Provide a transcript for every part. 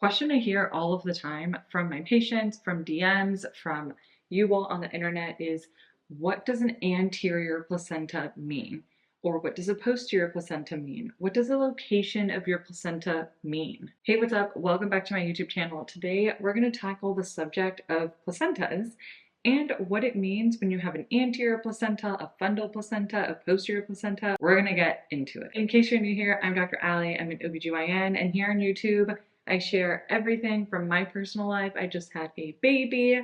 Question I hear all of the time from my patients, from DMs, from you all on the internet is, what does an anterior placenta mean? Or what does a posterior placenta mean? What does the location of your placenta mean? Hey, what's up? Welcome back to my YouTube channel. Today, we're going to tackle the subject of placentas and what it means when you have an anterior placenta, a fundal placenta, a posterior placenta. We're going to get into it. In case you're new here, I'm Dr. Allie. I'm an OBGYN, and here on YouTube, I share everything from my personal life. I just had a baby,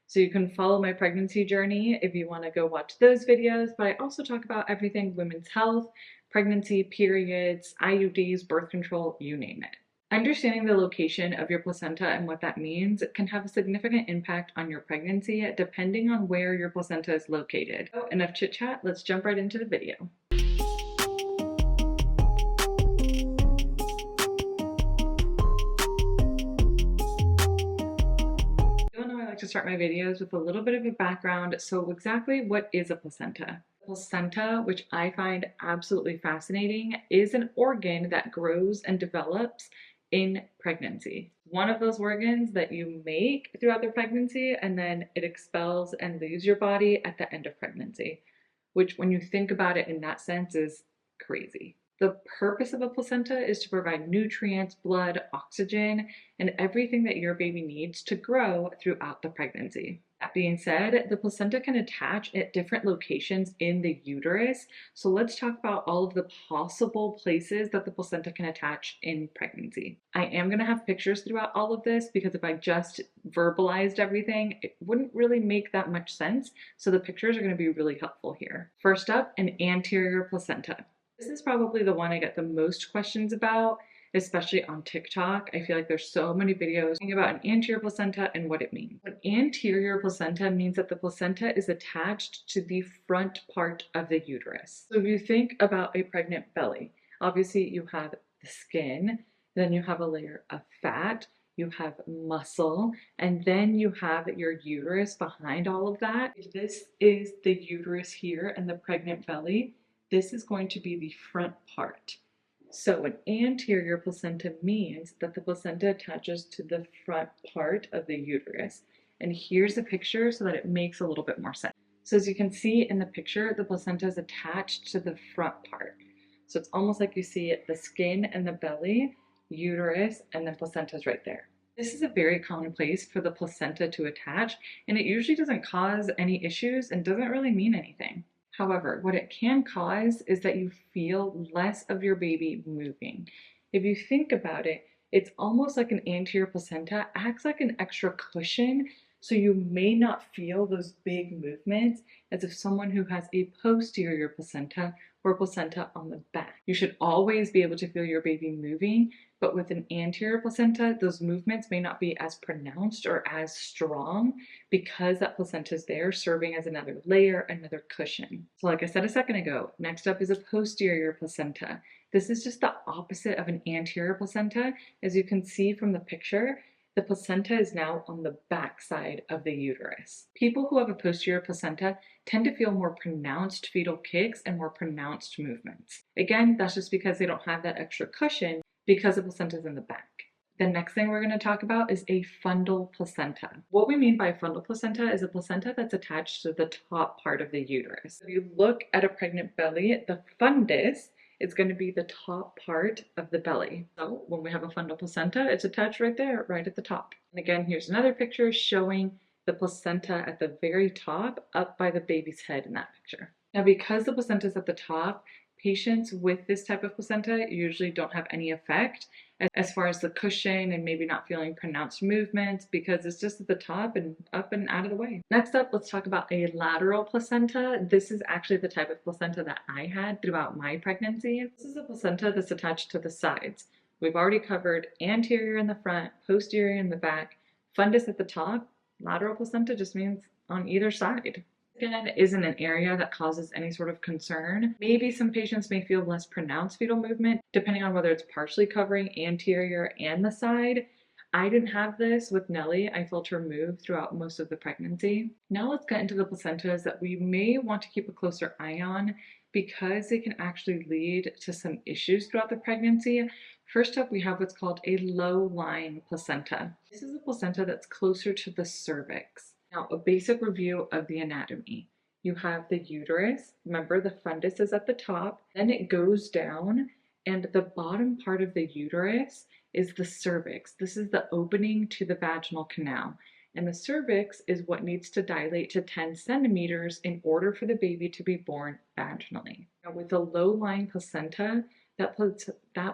so you can follow my pregnancy journey if you want to go watch those videos. But I also talk about everything women's health, pregnancy, periods, IUDs, birth control, you name it. Understanding the location of your placenta and what that means can have a significant impact on your pregnancy depending on where your placenta is located. So enough chit chat, let's jump right into the video. To start my videos with a little bit of a background. So exactly what is a placenta? Placenta, which I find absolutely fascinating, is an organ that grows and develops in pregnancy. One of those organs that you make throughout the pregnancy and then it expels and leaves your body at the end of pregnancy, which when you think about it in that sense is crazy. The purpose of a placenta is to provide nutrients, blood, oxygen, and everything that your baby needs to grow throughout the pregnancy. That being said, the placenta can attach at different locations in the uterus. So let's talk about all of the possible places that the placenta can attach in pregnancy. I am going to have pictures throughout all of this because if I just verbalized everything, it wouldn't really make that much sense. So the pictures are going to be really helpful here. First up, an anterior placenta. This is probably the one I get the most questions about, especially on TikTok. I feel like there's so many videos about an anterior placenta and what it means. An anterior placenta means that the placenta is attached to the front part of the uterus. So if you think about a pregnant belly, obviously you have the skin, then you have a layer of fat, you have muscle, and then you have your uterus behind all of that. This is the uterus here and the pregnant belly. This is going to be the front part. So an anterior placenta means that the placenta attaches to the front part of the uterus. And here's a picture so that it makes a little bit more sense. So as you can see in the picture, the placenta is attached to the front part. So it's almost like you see it, the skin and the belly, uterus, and the placenta is right there. This is a very common place for the placenta to attach, and it usually doesn't cause any issues and doesn't really mean anything. However, what it can cause is that you feel less of your baby moving. If you think about it, it's almost like an anterior placenta acts like an extra cushion, so you may not feel those big movements as if someone who has a posterior placenta or placenta on the back. You should always be able to feel your baby moving, but with an anterior placenta, those movements may not be as pronounced or as strong because that placenta is there serving as another layer, another cushion. So like I said a second ago, next up is a posterior placenta. This is just the opposite of an anterior placenta. As you can see from the picture, the placenta is now on the back side of the uterus. People who have a posterior placenta tend to feel more pronounced fetal kicks and more pronounced movements. Again, that's just because they don't have that extra cushion because the placenta is in the back. The next thing we're going to talk about is a fundal placenta. What we mean by a fundal placenta is a placenta that's attached to the top part of the uterus. If you look at a pregnant belly, the fundus is going to be the top part of the belly. So when we have a fundal placenta, it's attached right there, right at the top. And again, here's another picture showing the placenta at the very top, up by the baby's head in that picture. Now, because the placenta is at the top, patients with this type of placenta usually don't have any effect as far as the cushion and maybe not feeling pronounced movements because it's just at the top and up and out of the way. Next up, let's talk about a lateral placenta. This is actually the type of placenta that I had throughout my pregnancy. This is a placenta that's attached to the sides. We've already covered anterior in the front, posterior in the back, fundus at the top. Lateral placenta just means on either side. Again, isn't an area that causes any sort of concern. Maybe some patients may feel less pronounced fetal movement, depending on whether it's partially covering anterior and the side. I didn't have this with Nellie. I felt her move throughout most of the pregnancy. Now let's get into the placentas that we may want to keep a closer eye on because they can actually lead to some issues throughout the pregnancy, First up, we have what's called a low-lying placenta. This is a placenta that's closer to the cervix. Now, a basic review of the anatomy. You have the uterus. Remember, the fundus is at the top, then it goes down, and the bottom part of the uterus is the cervix. This is the opening to the vaginal canal. And the cervix is what needs to dilate to 10 centimeters in order for the baby to be born vaginally. Now, with a low-lying placenta, that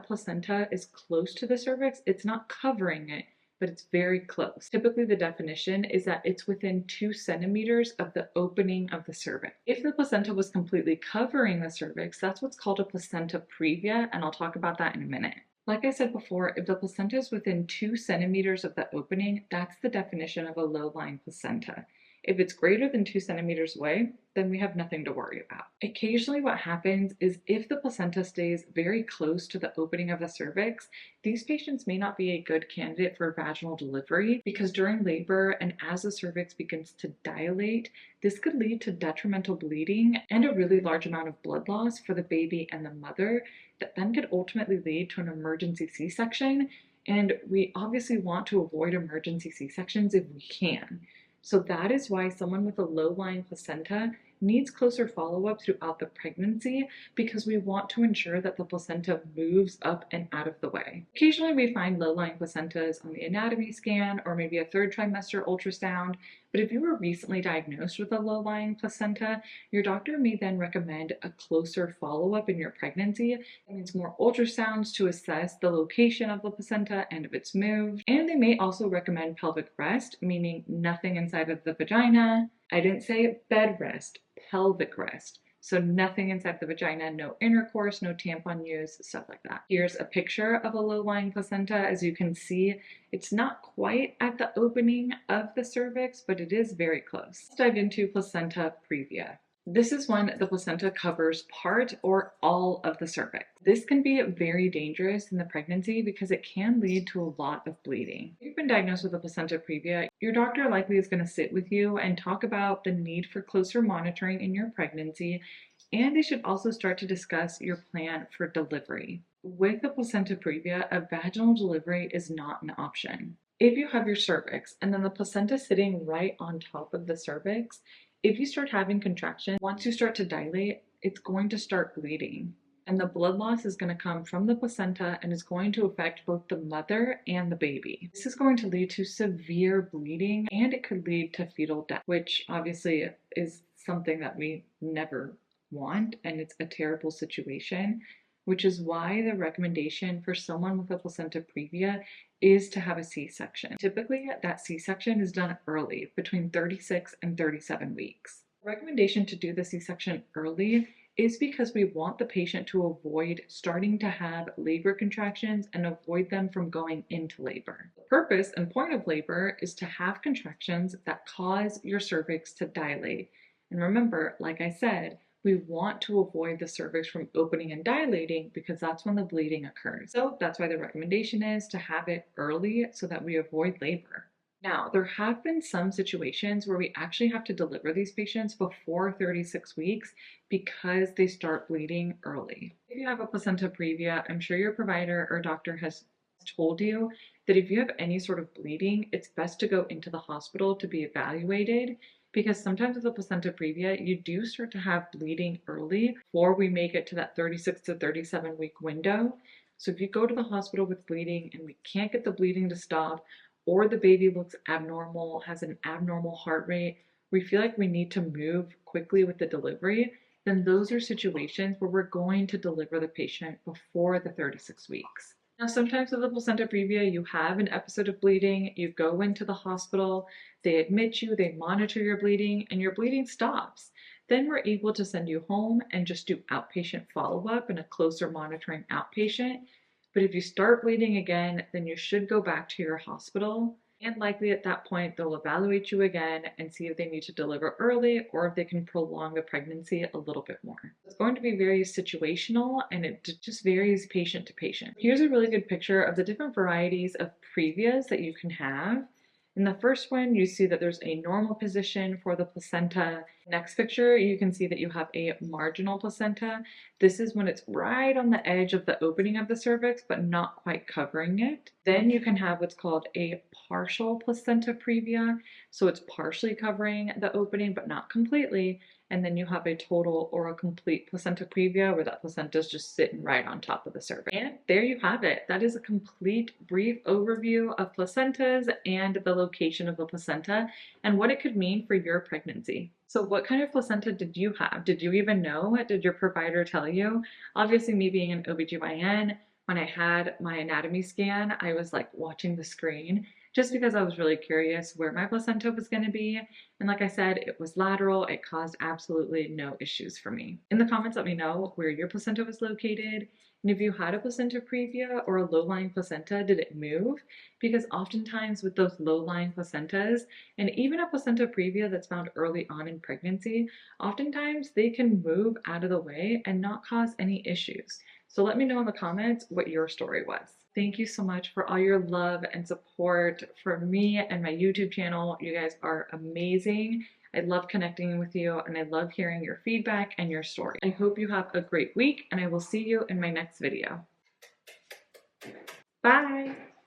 placenta is close to the cervix. It's not covering it, but it's very close. Typically, the definition is that it's within 2 centimeters of the opening of the cervix. If the placenta was completely covering the cervix, that's what's called a placenta previa, and I'll talk about that in a minute. Like I said before, if the placenta is within 2 centimeters of the opening, that's the definition of a low-lying placenta. If it's greater than 2 centimeters away, then we have nothing to worry about. Occasionally what happens is if the placenta stays very close to the opening of the cervix, these patients may not be a good candidate for vaginal delivery because during labor and as the cervix begins to dilate, this could lead to detrimental bleeding and a really large amount of blood loss for the baby and the mother that then could ultimately lead to an emergency C-section. And we obviously want to avoid emergency C-sections if we can. So that is why someone with a low-lying placenta needs closer follow-up throughout the pregnancy because we want to ensure that the placenta moves up and out of the way. Occasionally we find low-lying placentas on the anatomy scan or maybe a third trimester ultrasound, but if you were recently diagnosed with a low-lying placenta, your doctor may then recommend a closer follow-up in your pregnancy. That means more ultrasounds to assess the location of the placenta and if it's moved. And they may also recommend pelvic rest, meaning nothing inside of the vagina. I didn't say bed rest, pelvic rest. So nothing inside the vagina, no intercourse, no tampon use, stuff like that. Here's a picture of a low-lying placenta. As you can see, it's not quite at the opening of the cervix, but it is very close. Let's dive into placenta previa. This is when the placenta covers part or all of the cervix. This can be very dangerous in the pregnancy because it can lead to a lot of bleeding. If you've been diagnosed with a placenta previa, your doctor likely is going to sit with you and talk about the need for closer monitoring in your pregnancy, and they should also start to discuss your plan for delivery. With the placenta previa, a vaginal delivery is not an option. If you have your cervix and then the placenta sitting right on top of the cervix, if you start having contractions, once you start to dilate, it's going to start bleeding. And the blood loss is going to come from the placenta and is going to affect both the mother and the baby. This is going to lead to severe bleeding and it could lead to fetal death, which obviously is something that we never want, and it's a terrible situation, which is why the recommendation for someone with a placenta previa is to have a C-section. Typically, that C-section is done early, between 36 and 37 weeks. The recommendation to do the C-section early is because we want the patient to avoid starting to have labor contractions and avoid them from going into labor. The purpose and point of labor is to have contractions that cause your cervix to dilate. And remember, like I said, we want to avoid the cervix from opening and dilating because that's when the bleeding occurs. So that's why the recommendation is to have it early so that we avoid labor. Now, there have been some situations where we actually have to deliver these patients before 36 weeks because they start bleeding early. If you have a placenta previa, I'm sure your provider or doctor has told you that if you have any sort of bleeding, it's best to go into the hospital to be evaluated, because sometimes with a placenta previa, you do start to have bleeding early before we make it to that 36 to 37 week window. So if you go to the hospital with bleeding and we can't get the bleeding to stop, or the baby looks abnormal, has an abnormal heart rate, we feel like we need to move quickly with the delivery, then those are situations where we're going to deliver the patient before the 36 weeks. Now, sometimes with the placenta previa, you have an episode of bleeding, you go into the hospital, they admit you, they monitor your bleeding, and your bleeding stops. Then we're able to send you home and just do outpatient follow-up and a closer monitoring outpatient. But if you start bleeding again, then you should go back to your hospital. And likely at that point, they'll evaluate you again and see if they need to deliver early or if they can prolong the pregnancy a little bit more. It's going to be very situational and it just varies patient to patient. Here's a really good picture of the different varieties of previas that you can have. In the first one, you see that there's a normal position for the placenta. Next picture, you can see that you have a marginal placenta. This is when it's right on the edge of the opening of the cervix, but not quite covering it. Then you can have what's called a partial placenta previa. So it's partially covering the opening, but not completely. And then you have a total or a complete placenta previa where that placenta is just sitting right on top of the cervix. And there you have it. That is a complete brief overview of placentas and the location of the placenta and what it could mean for your pregnancy. So what kind of placenta did you have? Did you even know? Did your provider tell you? Obviously, me being an OBGYN, when I had my anatomy scan, I was like watching the screen just because I was really curious where my placenta was going to be. And like I said, it was lateral. It caused absolutely no issues for me. In the comments, let me know where your placenta was located. And if you had a placenta previa or a low-lying placenta, did it move? Because oftentimes with those low-lying placentas, and even a placenta previa that's found early on in pregnancy, oftentimes they can move out of the way and not cause any issues. So let me know in the comments what your story was. Thank you so much for all your love and support for me and my YouTube channel. You guys are amazing. I love connecting with you and I love hearing your feedback and your story. I hope you have a great week and I will see you in my next video. Bye!